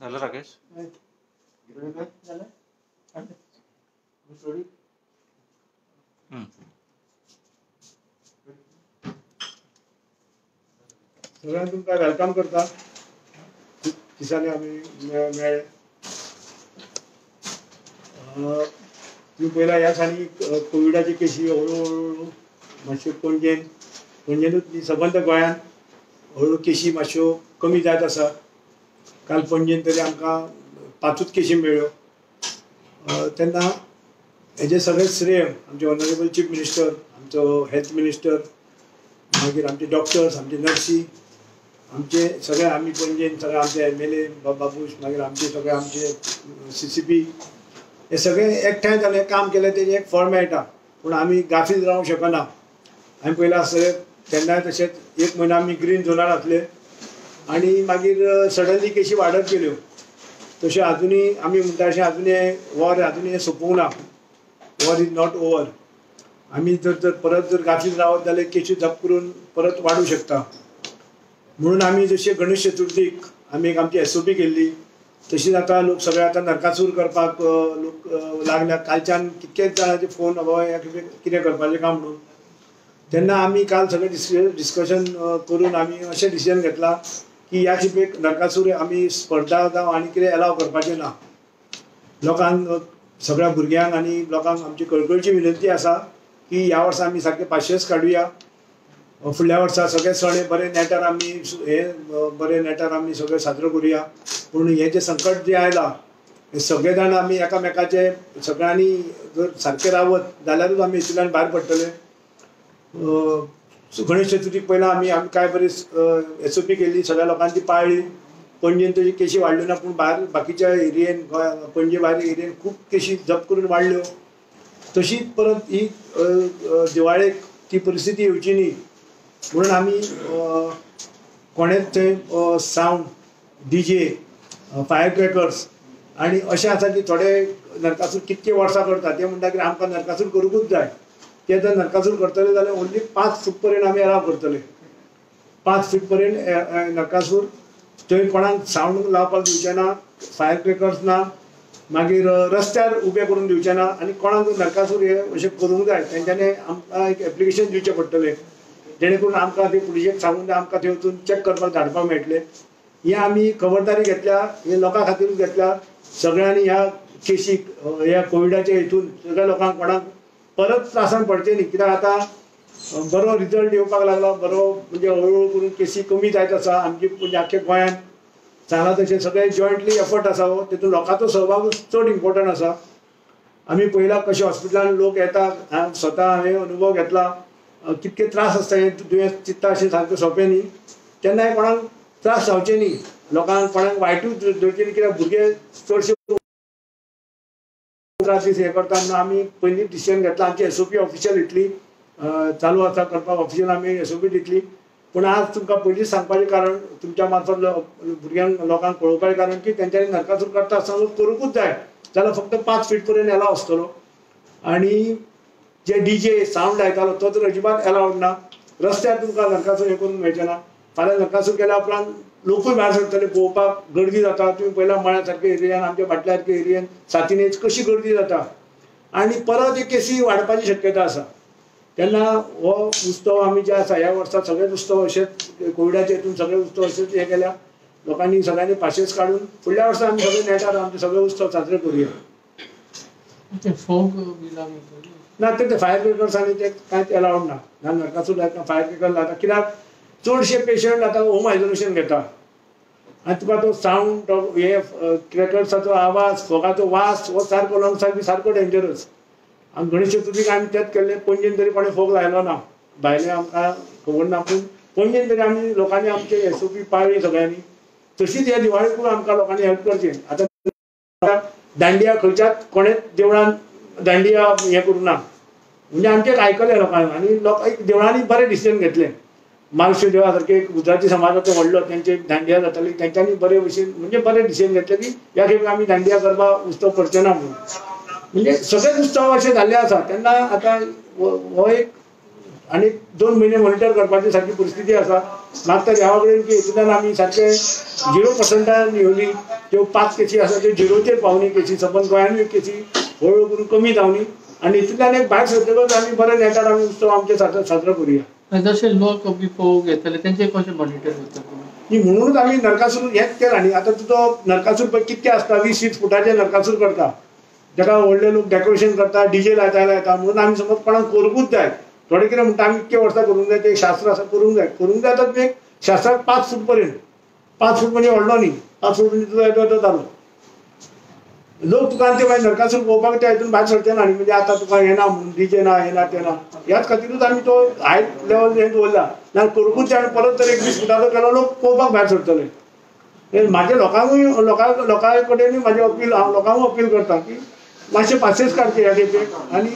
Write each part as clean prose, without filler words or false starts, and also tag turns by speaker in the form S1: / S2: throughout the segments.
S1: झालं राकेश?
S2: सगळ्यांना तुमकां वेलकम करता. दिसांनी आमी मेळ्ळे. तुम्ही पहिला ह्या दिसांनी कोविडाची केसी हळूहळू मातश्यो पणजेनूच सबंद गोंयांत हळू केसी मातश्यो कमी जायत आसा. काल पणजेन तरी आमकां 5च केसी मेळ्ळ्यो. तेन्ना हेजे सगळें श्रेय आमचे ऑनरेबल चीफ मिनिस्टर, आमचो हेल्थ मिनिस्टर, मागीर आमचे डॉक्टर्स, आमचे नर्सी, आमचे सगळे आमी पणजेन सगळे आमचे MLA बाबूश, मागीर आमचे सगळे आमचे CCP हे सगळे एकठांय जाले काम केलें तेजें एक फळ मेळटा. पूण आमी गाफील रावंक शकना. आमी पयला सगळे तेन्नाय तशेंच 1 म्हयनो आमी ग्रीन झोनार आसले आनी मागीर सडनली केसी वाडत गेल्यो. तशें आजुनूय आमी म्हणटा अशें आजुनूय वॉर आजुनूय सोंपूंक ना. War is not over. आमी जर परत गाफील रावत जाल्यार केसी झप करून परत वाडूंक शकता. म्हणून आमी जशें गणेश चतुर्थीक आमी एक आमची SOP केल्ली, तशीच आतां लोक सगळे आतां नरकासूर करपाक लोक लागल्या. कालच्यान कितकेच जाणांचे फोन कितें करपाचें काय म्हणून. तेन्ना आमी काल सगळे डिस्कशन करून आमी अशें डिसिजन घेतला की ह्या खेपेक नरकासूर आमी स्पर्धा जावं आनी कितें एलाव करपाचें ना. लोकांक सगळ्या भुरग्यांक आनी लोकांक आमची कळकळीची विनंती आसा की ह्या वर्सा आमी सारके पाशयेस काडुया. फुडल्या वर्सा सगळे सण हे बरे नेटार आमी सगळे साजरो करुया. पूण हे जे संकट जे आयला हे सगळे जाण आमी एकामेकाचे सगळ्यांनी जर सारके रावत जाल्यारूच आमी हेतूंतल्यान भायर पडटले. गणेश चतुर्थीक पयला आमी काय बरी SOP केल्ली, सगळ्या लोकांची पाळ्ळी. पणजेन तशी केसी वाडल्यो ना, पूण भायर बाकीच्या एरियेन पणजे भायर एरियेन खूब केसी जप करून वाडल्यो. तशीच परत ही दिवाळेक ती परिस्थिती येवची न्ही म्हणून आमी कोणेच थंय सावंड, DJ, फायर क्रॅकर्स आनी अशें आसा की थोडे नरकासूर कितके वर्सां करता ते म्हणटा की आमकां नरकासूर करूंकूच जाय. ते जर नरकासूर करतले जाल्यार ओन्ली 5 फूट पर्यंत आमी एलाव करतले. 5 फीट पर्यंत नरकासूर. थंय कोणाक सावंड लावपाक दिवचे ना, फायर क्रॅकर्स ना, मागीर रस्त्यार उबे करून दिवचे ना. आनी कोणाक नरकासूर हे अशें करूंक जाय तेंच्यांनी आमकां एक एप्लिकेशन दिवचें पडटलें, जेणे करून आमकां ते पुलिशेक सांगून आमकां थंय वचून चॅक करपाक धाडपाक मेळटलें. ही आमी खबरदारी घेतल्या, हे लोकां खातीरूच घेतल्या. सगळ्यांनी ह्या केसीक ह्या कोविडाच्या हितून सगळ्या लोकांक कोणाक परत त्रासान पडचे न्ही. कित्याक आतां बरो रिजल्ट येवपाक लागलो, बरो म्हणजे हळूहळू करून केसी कमी जायत आसा. आमची म्हणजे आख्ख्या गोंयांत सांगला तशें सगळे जॉयंटली एफर्ट आसा. तितून लोकांचो सहभाग चड इम्पॉर्टंट आसा. आमी पळयलां कशें हॉस्पिटलांत लोक येता, स्वता हांवें अनुभव घेतला कितके त्रास आसता. हें दुयेंस चिंतता अशें सारकें सोंपें न्ही. केन्नाय कोणाक त्रास जावचे न्ही, लोकांक कोणाक वायटूच धरचें न्ही. कित्याक भुरगे चडशे त्रास हें करता म्हणून आमी पयलींच डिसिजन घेतला. आमची SOP ऑफिशियल दितली, चालू आसा करपाक ऑफिशियल आमी SOP दितली. पूण आज तुमकां पयलींच सांगपाचें कारण तुमच्या मार्फत भुरग्यांक लोकांक कळोवपाचें कारण की तेंच्यांनी नरकासूर करता आसतना करूंकूच जाय जाल्यार फक्त 5 फीट पर्यंत एलाव आसतलो. आनी जे DJ सावंड आयतालो तो तर अजिबात एलावड ना. रस्त्यार तुमकां नरकासूर हें करूंक मेळचें ना. फाल्यां नरकासूर केल्या उपरांत लोकूय भायर सरतले पळोवपाक. गर्दी जाता. तुमी पयला मळ्या सारके एरियेन, आमच्या भाटल्या सारके एरियेन सातिनेज कशी गर्दी जाता. आनी परत एक केसी वाडपाची शक्यता आसा. तेन्ना हो उत्सव आमी जे आसा ह्या वर्सा सगळेच उत्सव अशेंच कोविडाचे हितून सगळे उत्सव अशेंच हे केल्या. लोकांनी सगळ्यांनी पाशयेस काडून फुडल्या वर्सा आमी सगळे नेटार आमचे सगळे उत्सव साजरे करुया. ना ते फायर क्रॅकर्स आनी ते कांयच एलावड ना. नरकासूर लायतना फायर क्रॅकर लायता. कित्याक चडशे पेशंट आतां होम आयसोलेशन घेता आनी तुका तो सावंड हे क्रॅकर्साचो आवाज, फोगाचो वास हो सारको लंग्साक बी सारको डेंजरस. आनी गणेश चतुर्थीक आमी तेंच केल्लें. पणजेन तरी कोणें फोग लायलो ना. भायले आमकां खबर ना, पूण पणजेन तरी आमी लोकांनी आमचे SOP पाळ्ळी सगळ्यांनी. तशीच ह्या दिवाळेकूय आमकां लोकांनी हेल्प करचें. आतां दांडिया खंयच्याच कोणेच देवळान दांडिया हें करूं ना. म्हणजे आमचें आयकलें लोकांनी आनी लोक देवळांनी बरें डिसिजन घेतलें. म्हापशे देवळा सारके गुजराती समाजाचो व्हडलो तेंचे दांडिया जाताली. तेंच्यांनी बरे भशेन म्हणजे बरें डिसिजन घेतलें की ह्या खेपेक आमी दांडिया गरबा उत्सव करचे ना म्हणून. म्हणजे सगळेच उत्सव अशें जाल्ले आसा. तेन्ना आतां हो एक आनी 2 म्हयने मॉनिटर करपाची सारकी परिस्थिती आसा. मागता देवा कडेन की हेतूंतल्यान आमी सारके 0% येवली त्यो 5 केसी आसा त्यो झिरोचेर पावनी केसी सबंद गोंयानूय केसी हळू करून कमी जावनी आनी हितूंतल्यान एक भायर सरतकच आमी बरे नेटार आमी उत्सव आमचे साजरो करुया.
S1: जशे लोक बी पळोवंक येतले तेंचे कशें मॉनिटर करता
S2: न्ही म्हणूनच आमी नरकासूर हेच केला न्ही. आतां तुजो नरकासूर पळय कितके आसता 20-20 फुटाचे नरकासूर करता ताका व्हडले लोक डेकोरेशन करता डीजे लायता म्हणून आमी समज कोणाक करूंकूच जाय थोडे कितें म्हणटा आमी इतके वर्सां करूंक जाय ते शास्त्र आसा करूंक जाय आतां तुवें शास्त्राक 5 फूट पर्यंत 5 फूट म्हणजे व्हडलो न्ही 5 फूट म्हणजे तुजो येतो जालो लोक तुका ते मागीर नरकासूर पळोवपाक त्या हितून भायर सरचे ना न्ही. म्हणजे आतां तुका हें ना म्हणून डीजे ना हें ना तें ना ह्याच खातीरूच आमी तो हाय लेवल हें दवरला ना करूंकूच जाय आनी परत जर 20 फुटाचो केलो लोक पळोवपाक भायर सरतले. म्हाजे लोकां कडेन म्हाजें अपील हांव लोकांक अपील करता की मातशें पासेस काडचे ह्या खेपेक आनी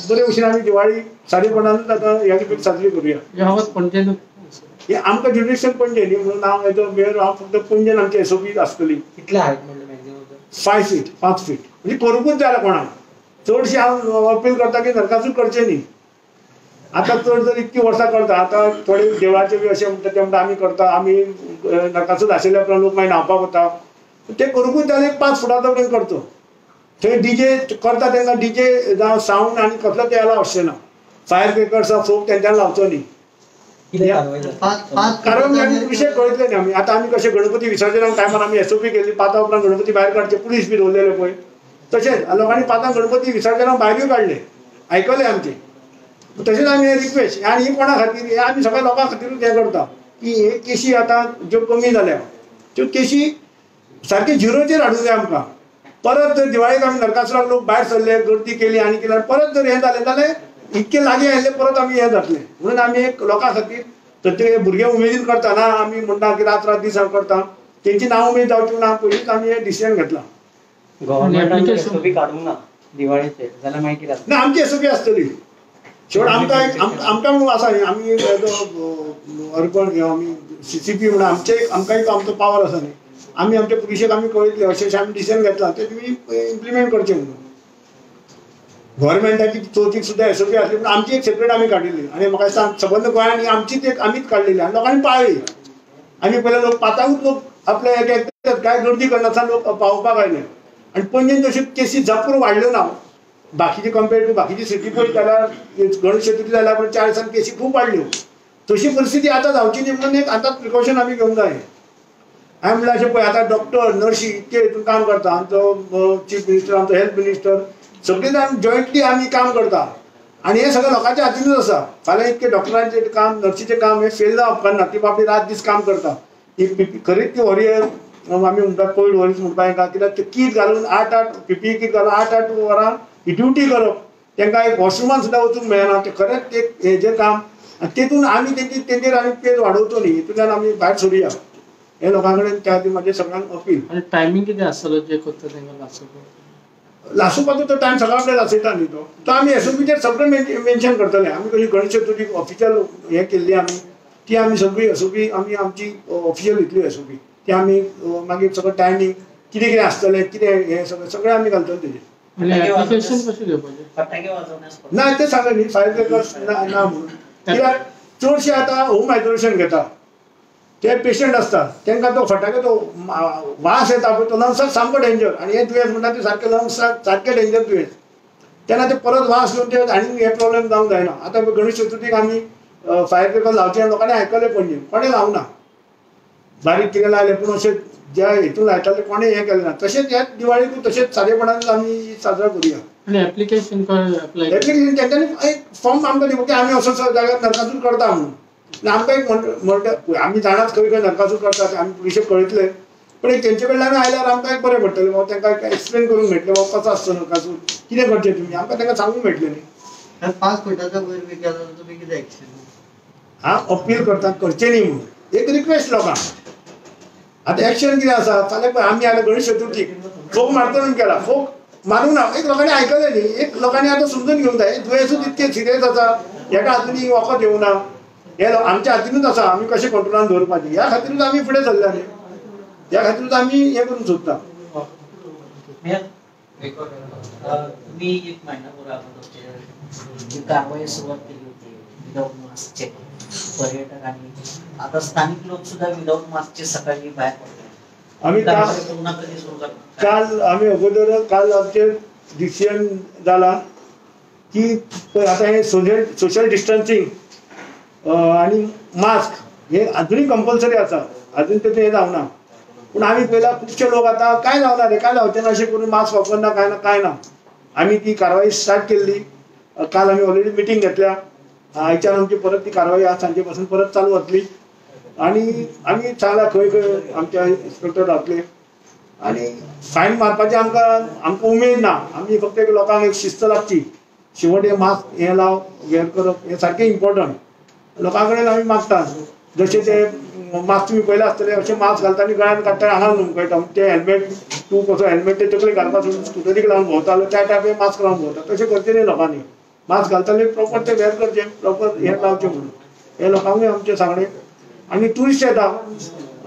S2: बरे भशेन आमी दिवाळी सादेपणानूच आतां ह्या खेपेक साजरी करुया. हे आमकां ज्युडिशियल पणजे न्ही म्हणून हांव एज अ मेयर हांव फक्त पणजेन आमची एसओपी आसतली.
S3: कितले हायट म्हणलें मॅक्झिमम
S2: 5 फीट म्हणजे करूंकूच जाय कोणाक. चडशें हांव अपील करता की नरकासूर करचें न्ही. आतां चड जर इतकी वर्सां करता आतां थोडे देवळाचे बी अशें म्हणटा ते म्हणटा आमी करता आमी नरकासूर आशिल्ल्या उपरांत लोक मागीर न्हांवपाक वता ते करूंकूच जाय 5 फुटाचो बीन करचो. थंय डीजे करता तांकां डीजे जावं सावंड आनी कसलो ते अलाव आसचें ना. फायर क्रेकर्स फोक तेंच्यान लावचो न्ही. कारण विशय कळयतले न्ही आमी. आतां आमी कशें गणपती विसर्जनाच्या टायमार आमी एसओपी केल्ली 5 उपरांत गणपती भायर काडचे पुलीस बी दवरलेले पळय तशेंच लोकांनी 5 गणपती विसर्जनाक भायरूय काडले आयकले आमचे. तशेंच आमी हे रिक्वेस्ट आनी ही कोणा खातीर हे आमी सगळ्या लोकां खातीरूच हें करता की हे केशी आतां ज्यो कमी जाल्या त्यो केशी सारके झिरोचेर हाडूंक जाय आमकां. परत जर दिवाळीक आमी नरकासुराक लोक भायर सरले गर्दी केली आनी केल्यार परत जर हें जालें जाल्यार इतके लागीं आयले परत आमी हें जातलें. म्हणून आमी एक लोकां खातीर प्रत्येक भुरगे उमेदीन करता ना आमी म्हणटा की रात दीस हांव करता तेंची नांव उमेद जावची ना पयलींच आमी हें डिसिजन घेतलां.
S3: गव्हर्नमेंटान एसओपी काडूंक ना दिवाळीचे जाल्यार मागीर कितें
S2: ना आमची एसओपी आसतली शेवट आमकां म्हणून आसा न्ही आमी अर्बन आमी सीसीपी म्हणून आमकां एक आमचो पावर आसा न्ही आमी आमच्या पुलिशेक आमी कळयतले अशें आमी डिसिजन घेतलां ते तुमी इम्प्लिमेंट करचें म्हणून. गव्हर्मेंटाची चवथीक सुद्दां एसओपी आसली पूण आमची एक सेपरेट आमी काडिल्ली आनी म्हाका दिसता सबंद गोंयांत आमचीच एक आमीच काडलेली आनी लोकांनी पाळ्ळी. आमी पयले लोक 5च लोक आपले कांय गर्दी करनासतना लोक पावोवपाक आयले आनी पणजेन तश्यो केसी झप्पूर वाडल्यो ना. बाकीचे कंपेर टू बाकीची सिटी पळयत जाल्यार गणेश चतुर्थी जाल्यार 4 दिसांनी केसी खूब वाडल्यो. तशी परिस्थिती आतां जावची न्ही म्हणून एक आतांच प्रिकॉशन आमी घेवंक जाय. हांवें म्हणलें अशें पळय आतां डॉक्टर नर्शी इतके हितून काम करता आमचो चीफ मिनिस्टर आमचो हेल्थ मिनिस्टर सगळे जाण जॉयंटली आमी काम करता आनी हें सगळें लोकांच्या हातीनूच आसा. फाल्यां इतके डॉक्टरांचें काम नर्शीचें काम हें फेल जावप उपकारना ती बाबडी रात दीस काम करता. खरीच ती वॉरियर आमी म्हणटा कोविड वॉरियर्स म्हणपाक येता कित्याक ते कीट घालून 8 PPE कीट घालून 8 वरां ही ड्युटी करप तांकां एक वॉशरुमान सुद्दां वचूंक मेळना. ते खरेंच एक हेजें काम आनी तेतून आमी तेंचेर आमी पेज वाडोवचो न्ही हितूंतल्यान आमी भायर सरुया हे लोकां कडेन त्या खातीर म्हाजें सगळ्यांक अपील.
S1: आनी टायमींग कितें आसतलो जे करता तांकां
S2: लासोवपाचो तो टायम सकाळ फुडें लासयता न्ही तो आमी एसओपीचेर सगळें मेन्शन करतले. आमी कशी गणेश चतुर्थीक ऑफिशियल हें केल्ली आमी ती आमी सगळी एसओपी आमी आमची ऑफिशियल इतली एसओपी ती आमी मागीर सगळें टायमींग कितें कितें आसतलें कितें हें सगळें आमी घालतले तेजेर. ना ते सांगले न्ही फायर ब्रेकर्स ना म्हणून कित्याक चडशे आतां होम आयसोलेशन घेता ते पेशंट आसता तांकां तो फटाके तो वास येता पळय तो लंग्साक सामको डेंजर आनी हे दुयेंस म्हणटा ते सारकें लंग्साक सारकें डेंजर दुयेंस तेन्ना ते परत वास घेवन ते आनी हे प्रॉब्लेम जावंक जायना. आतां गणेश चतुर्थीक आमी फायर ब्रेकर लावचे आनी लोकांनी आयकले पणजे कोणें लावना बारीक कितें लायले पूण अशें ज्या हितून लायताले कोणें हें केलें ना. तशेंच ह्या दिवाळीक तशेंच सादेपणान आमी साजरो करुया.
S1: एप्लिकेशन
S2: तेंच्यांनी एक फॉर्म आमकां दिवं की आमी असो जाग्यार नरकासूर करता म्हणून आमकां एक म्हणटा आमी जाणाच खंय खंय नरकासूर करता आमी पुलिशेक कळयतले पूण एक तेंचे कडल्यान आयल्यार आमकां एक बरें पडटलें बाबा तांकां एक्सप्लेन करूंक मेळटलें बाबा कसो आसता नरकासूर कितें करचें तुमी आमकां तांकां सांगूंक मेळटलें न्ही.
S3: 5 फुटाचो वयर बी केलो तुमी कितें एक्शन
S2: हांव अपील करता करचें न्ही म्हणून एक रिक्वेस्ट लोकांक. आतां एक्शन कितें आसा फाल्यां पळय आमी आतां गणेश चतुर्थीक फोक मारतो म्हणून केला फोक मारूंक ना एक लोकांनी आयकलें न्ही एक लोकांनी आतां समजून घेवंक जाय दुयेंसूच इतकें सिरियस आसा हेका हातूंत वखद येवना हे आमच्या हातीनूच आसा आमी कशें कंट्रोलान दवरपाचें ह्या खातीरूच आमी फुडें सरल्या न्ही ह्या खातीरूच आमी हें करूंक सोदता.
S4: तुम्ही एक महिनाभर कारवाई सुरुवात केली होती विदाउट मास्कचे पर्यटक आणि आता स्थानिक लोक सुद्धा विदाउट मास्कचे सकाळी बाहेर पडतात
S2: आम्ही
S4: कारवाई पुन्हा कधी सुरू करणार?
S2: काल आम्ही अगोदर काल आमचे डिसिजन झाला की आता हे सोशल डिस्टन्सिंग आणि मास्क हे अजूनही कंपल्सरी असा, अजून ते हे जावना. पण आम्ही पहिला खूपशे लोक आता काय लावणार आहे, काय लावते ना असे करून मास्क वापरणार काय ना. आम्ही ती कारवाई स्टार्ट केली. काल आम्ही ऑलरेडी मिटिंग घेतल्या. आयच्यान आमची परत ती कारवाई आज सांजेपासून परत चालू असली आणि आम्ही चांगला खंय आमच्या इन्स्पेक्टर रावतले आणि फायन मारपाचे आमकां उमेद ना. आम्ही फक्त एक लोकांक एक शिस्त लागची, शेवट मास्क हे लाव वेअर करप हे सारकें इम्पॉर्टंट. लोकां कडेन आमी मागतात जशें ते मास्क तुम्ही पयले आसतले अशें मास्क घालता आनी गळ्यान काडटा हांगां न्हू कळटा. ते हेल्मेट तूं कसो हेल्मेट ते तकले घालपा सोडून स्कुटरीक लावन भोंवतालो त्या टायपे मास्क लावन भोंवता, तशें करचें न्ही लोकांनी. मास्क घालताले प्रॉपर ते वेअर करचें, प्रॉपर हे लावचें म्हणून हे लोकांकूय आमचें सांगणें. आनी टुरिस्ट येता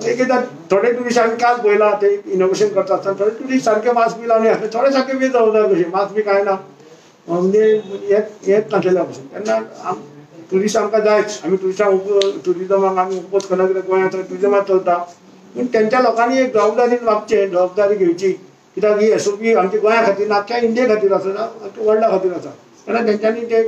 S2: एकदां थोडे टुरिस्ट आमी काल पळयला ते इनोवेशन करता आसतना थोडे टुरिस्ट सारके मास्क बी लावन आसले, थोडे सारके बी जावं कशें मास्क बी काय ना म्हणजे हेच नासलेल्या भशेन. तेन्ना टुरिस्ट आमकां जायच, आमी टुरिजमाक आमी ओपोज करना कित्याक गोंयांत टुरिजमाक चलता. पूण तेंच्या लोकांनी एक जबाबदारीन वागचें, जबाबदारी घेवची. कित्याक ही SOP आमच्या गोंया खातीर ना, आख्या इंडिये खातीर आसा, वर्ल्डा खातीर आसा. तेन्ना तेंच्यांनी ते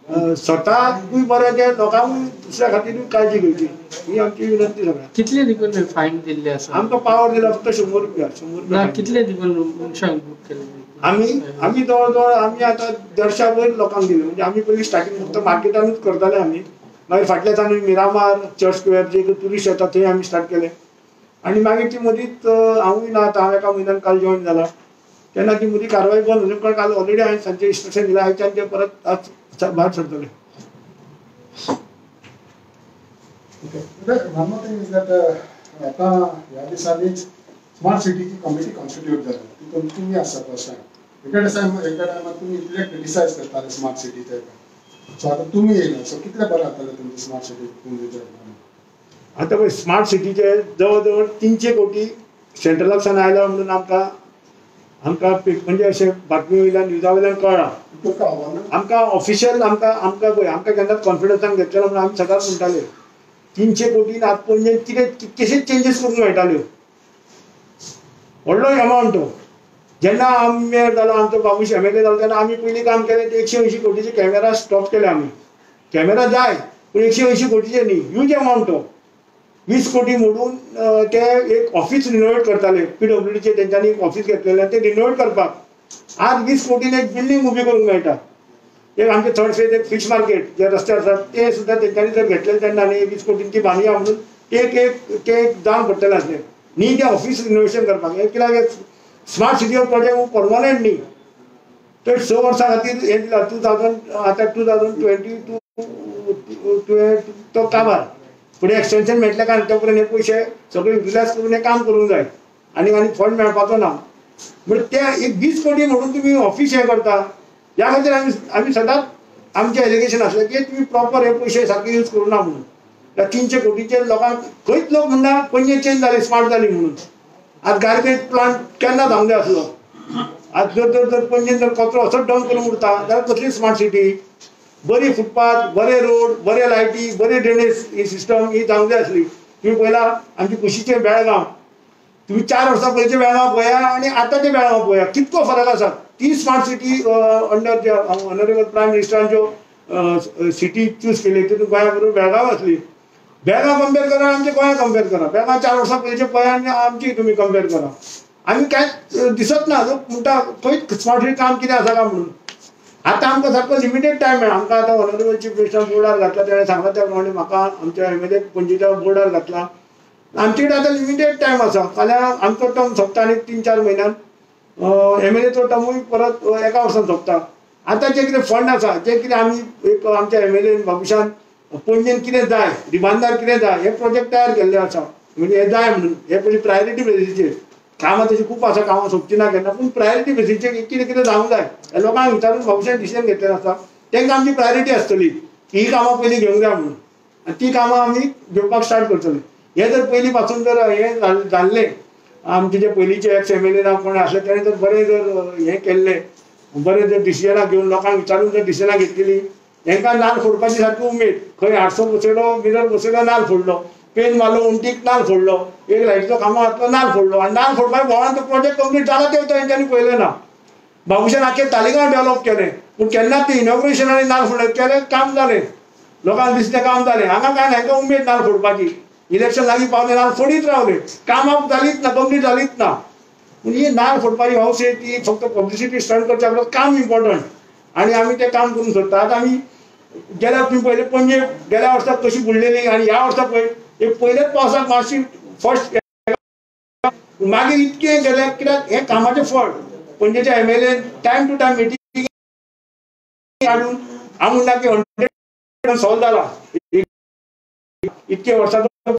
S2: स्वताकूय बरें ते लोकांकूय दुसऱ्या खातीरूय काळजी घेवची ही आमची विनंती सगळ्यांक.
S1: कितले दिवून फायन दिल्ले आसा?
S2: आमकां पावर दिला फक्त 100 रुपया. 100 रुपया
S1: कितले दिवून मनशांक बूक केले?
S2: आमी जवळ आमी आतां 150 वयर लोकांक दिले. म्हणजे आमी पयलीं स्टार्टींग फक्त मार्केटानूच करताले आमी, मागीर फाटल्याच आमी मिरामार चर्च स्क्वेअर जे टुरिस्ट येता थंय आमी स्टार्ट केले. आनी मागीर ती मदींच हांवूय ना आतां, हांव एका म्हयन्यान काल जॉइन जाला तेन्ना ती मदीं कारवाय बंद जाली. पण काल ऑलरेडी हांवें सांजचे इन्स्ट्रक्शन दिला, आयच्यान ते परत आज भायर सरतले.
S5: One more thing is that आता ह्या दिसांनी स्मार्ट सिटीची कमिटी कॉन्स्टिट्यूट जाली, ती तुम्ही आसा फर्स्ट टायम. एका टायमार तुम्ही इतले क्रिटिसायज करताले स्मार्ट सिटीचे, सो आता तुम्ही येयला, सो कितले बरें जातले तुमची स्मार्ट सिटी तुमचे?
S2: आता पळय स्मार्ट सिटीचे जवळ जवळ 300 कोटी सेंट्रलाच्यान आयला म्हणून आमकां म्हणजे अशें बातमी वयल्यान न्यूजा वयल्यान कळ्ळां. आमकां ऑफिशियल आमकां पळय आमकां केन्नाच कॉन्फिडन्सान घेतलेलो म्हणून आमी सदांच म्हणटाले 300 कोटीन आतां पणजेन कितकेशेच चेंजीस करूंक मेळटाल्यो. व्हडलो एमावंट तो. जेन्ना आमी मेयर जालो आमचो बाबूश MLA जालो तेन्ना आमी पयलीं काम केलें ते 180 कोटीचे कॅमेरा स्टॉप केले आमी. कॅमेरा जाय पूण 180 कोटीचे न्ही, ह्यूज एमावंट तो. 20 कोटी मोडून ते एक ऑफिस रिनोवेट करताले. PWDचे तेंच्यांनी एक ऑफिस घेतलेलें ते रिनोवेट करपाक आज 20 कोटीन एक बिल्डींग उबी करूंक मेळटा. एक आमचे थर्ड फेज एक फिश मार्केट जे रस्ते आसात ते सुद्दां तेंच्यांनी जर घेतलेले तेन्ना न्ही 20 कोटींची बांदया म्हणून एक जावन पडटलें आसलें न्ही ते ऑफिस रिनोवेशन करपाक. कित्याक स्मार्ट सिटी प्रोजेक्ट परमनंट न्ही, तर 6 वर्सां खातीर हें दिला. 2022 तो काबार फुडें एक्सटेंशन मेळटलें काय ते पर्यंत हे पयशे सगळे युटिलायज करून हें काम करूंक जाय आनी फंड मेळपाचो ना. म्हणजे ते एक 20 कोटी म्हणून तुमी ऑफिस हें करता. ह्या खातीर आमी सदांच आमचें एलिगेशन आसलें की तुमी प्रॉपर हे पयशे सारके यूज करूं ना म्हणून. 300 कोटीचे लोकांक खंयच लोक म्हणना पणजे चेंज जाली स्मार्ट जाली म्हणून. आज गार्बेज प्लांट केन्ना जावंक जाय आसलो. आज जर पणजेन जर कचरो असोच डंप करून उरता जाल्यार कसली स्मार्ट सिटी. बरी फुटपाथ, बरे रोड, बरे लायटी, बरे ड्रेनेज ही सिस्टम ही जावंक जाय आसली. तुम्ही पळयला आमची कुशीचें बेळगांव, तुम्ही 4 वर्सां पयलींचें बेळगांव पळया आनी आतांचें बेळगांव पळया, कितको फरक आसा. ती स्मार्ट सिटी अंडर जे ऑनरेबल प्रायम मिनिस्टरान सिटी चूज केली तितून गोंया बरोबर बेळगांव आसली. बेळगांव कंपेर करा आमचे गोंया कंपेर करा. बेळगांव 4 वर्सां पयलींचें पळया आनी आमची तुमी कंपेर करा. आमी कांय दिसत ना लोक म्हणटा खंय स्मार्ट सिटी काम कितें आसा काय म्हणून. आतां आमकां सारको लिमिटेड टायम मेळ्ळा. आमकां आतां ऑनरेबल चीफ मिनिस्टर बोर्डार घातला, तेणें सांगला त्या प्रमाणे म्हाका आमच्या MLA पणजेच्या बोर्डार घातला. आमचे कडेन आतां लिमिटेड टायम आसा. फाल्यां आमचो टर्म सोंपता आनी 3-4 म्हयन्यान MLAचो टर्मूय परत एका वर्सान सोंपता. आतां जे कितें फंड आसा जे कितें आमी एक आमच्या MLA बाबुशान पणजेन कितें जाय, रिबांदार कितें जाय हे प्रोजेक्ट तयार केल्ले आसा. म्हणजे हे जाय म्हणून हे पयलीं प्रायोरिटी बेसीचेर. कामां तशी खूब आसा, कामां सोंपची ना केन्ना, पूण प्रायोरिटी बेसीचेर कितें कितें जावंक जाय हे लोकांक विचारून बाबुशान डिसिजन घेतलेलें आसा. तांकां आमची प्रायोरिटी आसतली की ही कामां पयलीं घेवंक जाय म्हणून आनी ती कामां आमी घेवपाक स्टार्ट करतले. हे जर पयलीं पासून जर हें जाल्लें आमचे जे पयलींचे एक्स MLA ना कोण आसले तेणें जर बरें जर हें केल्लें, बरें जर डिसिजनां घेवन लोकांक विचारून जर डिसिजनां घेतलेलीं, हांकां नाल्ल फोडपाची सारकी उमेद. खंय हाडसो बसयलो मिरर बसयलो नाल्ल फोडलो पेन मारलो उंटीक नाल फोडलो एक लायटीचो कामो घातलो नाल फोडलो आनी नाल फोडपाक भोंवडान तो प्रोजेक्ट कंप्लीट जाला ते तेंच्यांनी पळयलें ना बाबुशान आख्खें तालिगांव डेव्हलप केलें पूण केन्ना ते इनॉग्रेशनांनी नाल फोडले केलें काम जालें लोकांक दिसलें काम जालें हांगा काय ना हांकां उमेद नाल फोडपाची इलेक्शन लागीं पावलें नाल फोडीत रावले कामां जालीच ना कंप्लीट जालीच ना पूण ही नाल फोडपाची हौस ती फक्त पब्लिसिटी स्टंट करच्या परस काम इम्पॉर्टंट आनी आमी तें काम करून सोदता आतां आमी गेल्या तुम्ही पहिले पणजे गेल्या वर्साक कशी बुडलेली आणि ह्या वर्साक एक पहिलेच पावसाक मातशी फर्स्ट मागीर इतके गेले कित्याक हे कामाचें फळ पणजेच्या MLA time to time meeting हाडून हांव म्हणटा की 100% सॉल्व जाला इतके वर्साचो